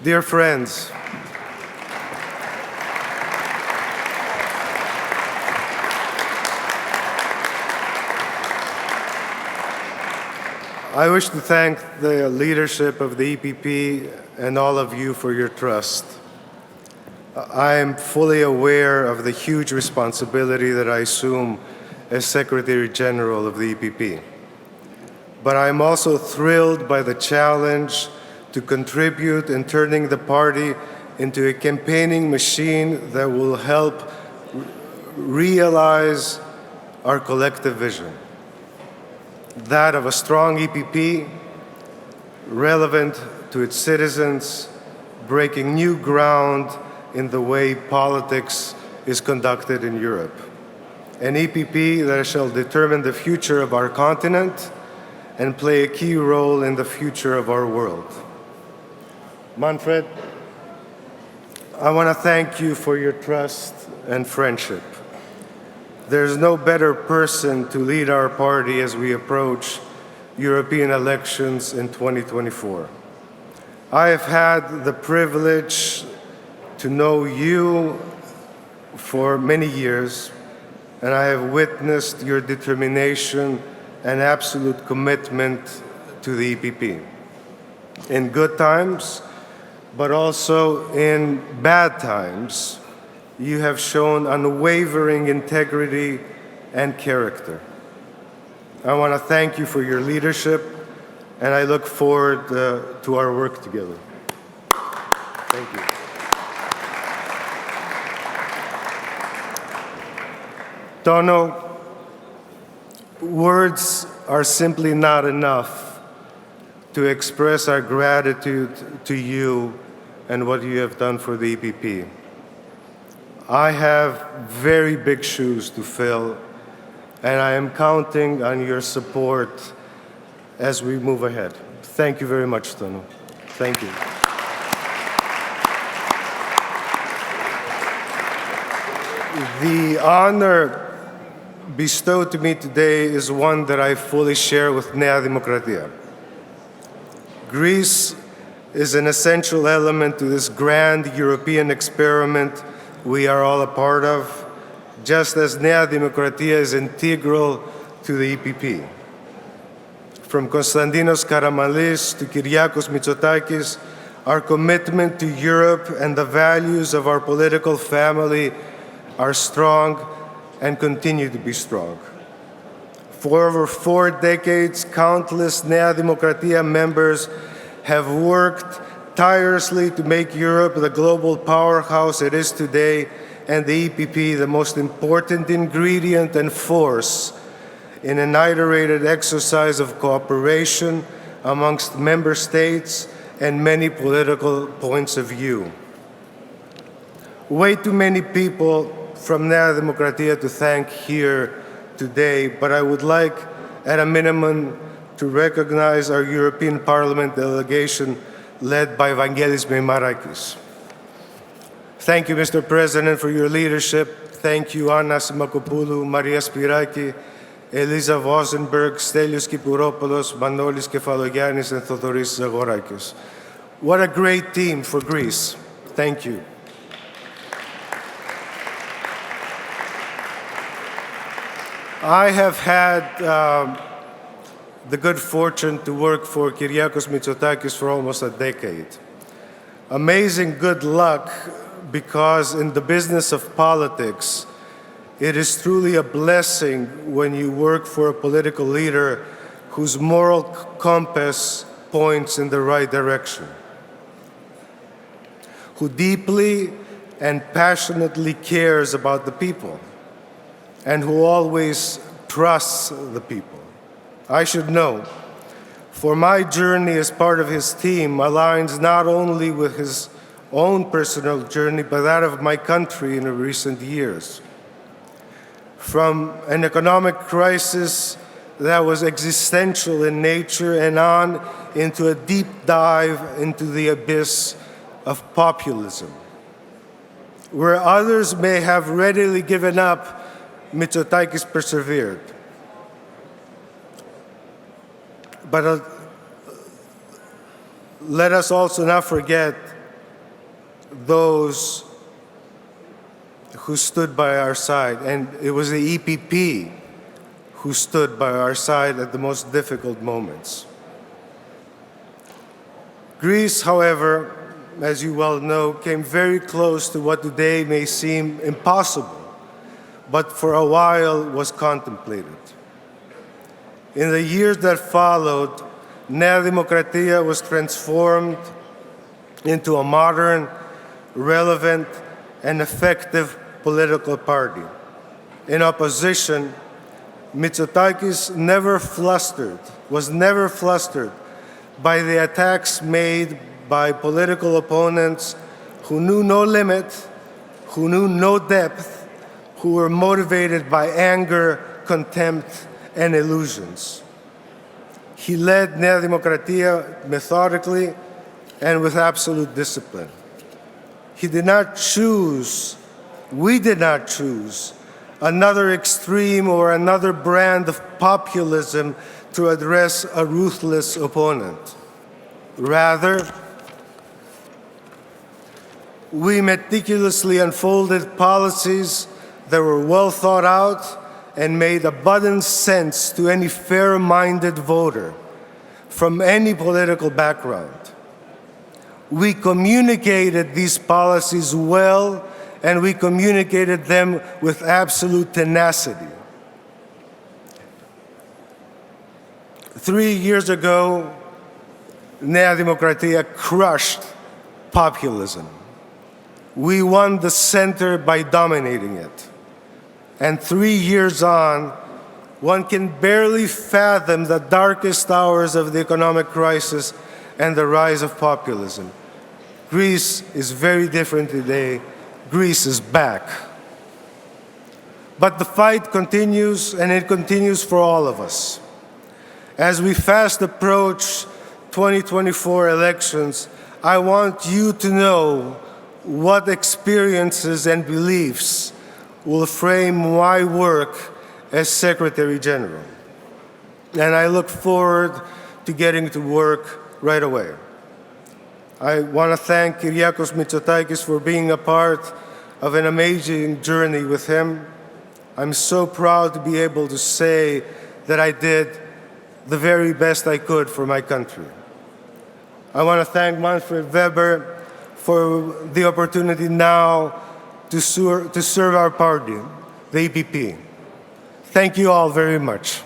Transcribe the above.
Dear friends, I wish to thank the leadership of the EPP and all of you for your trust. I am fully aware of the huge responsibility that I assume as Secretary General of the EPP. But I am also thrilled by the challenge to contribute in turning the party into a campaigning machine that will help realize our collective vision. That of a strong EPP, relevant to its citizens, breaking new ground in the way politics is conducted in Europe. An EPP that shall determine the future of our continent and play a key role in the future of our world. Manfred, I want to thank you for your trust and friendship. There's no better person to lead our party as we approach European elections in 2024. I have had the privilege to know you for many years, and I have witnessed your determination and absolute commitment to the EPP. In good times, but also in bad times, you have shown unwavering integrity and character. I want to thank you for your leadership, and I look forward to our work together. Thank you. Tono, words are simply not enough to express our gratitude to you and what you have done for the EPP. I have very big shoes to fill, and I am counting on your support as we move ahead. Thank you very much, Tono. Thank you. The honor bestowed to me today is one that I fully share with Nea Demokratia. Greece is an essential element to this grand European experiment we are all a part of, just as Nea Demokratia is integral to the EPP. From Konstantinos Karamanlis to Kyriakos Mitsotakis, our commitment to Europe and the values of our political family are strong and continue to be strong. For over 4 decades, countless Nea Demokratia members have worked tirelessly to make Europe the global powerhouse it is today, and the EPP the most important ingredient and force in an iterated exercise of cooperation amongst member states and many political points of view. Way too many people from Nea Demokratia to thank here today, but I would like, at a minimum, to recognize our European Parliament delegation led by Vangelis Meimarakis. Thank you, Mr. President, for your leadership. Thank you, Anna Simakopoulou, Maria Spiraki, Elisa Vosenberg, Stelios Kipouropoulos, Manolis Kefalogiannis, and Thodoris Zagorakis. What a great team for Greece. Thank you. I have had the good fortune to work for Kyriakos Mitsotakis for almost a decade. Amazing good luck, because in the business of politics, it is truly a blessing when you work for a political leader whose moral compass points in the right direction, who deeply and passionately cares about the people, and who always trusts the people. I should know, for my journey as part of his team aligns not only with his own personal journey, but that of my country in recent years. From an economic crisis that was existential in nature and on into a deep dive into the abyss of populism. Where others may have readily given up, Mitsotakis persevered. But let us also not forget those who stood by our side, and it was the EPP who stood by our side at the most difficult moments. Greece, however, as you well know, came very close to what today may seem impossible, but for a while was contemplated. In the years that followed, Nea Dimokratia was transformed into a modern, relevant, and effective political party. In opposition, Mitsotakis was never flustered by the attacks made by political opponents who knew no limit, who knew no depth, who were motivated by anger, contempt, and illusions. He led Nea Dimokratia methodically and with absolute discipline. He did not choose, we did not choose, another extreme or another brand of populism to address a ruthless opponent. Rather, we meticulously unfolded policies that were well thought out and made abundant sense to any fair-minded voter from any political background. We communicated these policies well, and we communicated them with absolute tenacity. 3 years ago, Nea Dimokratia crushed populism. We won the center by dominating it. And 3 years on, one can barely fathom the darkest hours of the economic crisis and the rise of populism. Greece is very different today. Greece is back. But the fight continues, and it continues for all of us. As we fast approach 2024 elections, I want you to know what experiences and beliefs will frame my work as Secretary General. And I look forward to getting to work right away. I want to thank Kyriakos Mitsotakis for being a part of an amazing journey with him. I'm so proud to be able to say that I did the very best I could for my country. I want to thank Manfred Weber for the opportunity now to serve our party, the EPP. Thank you all very much.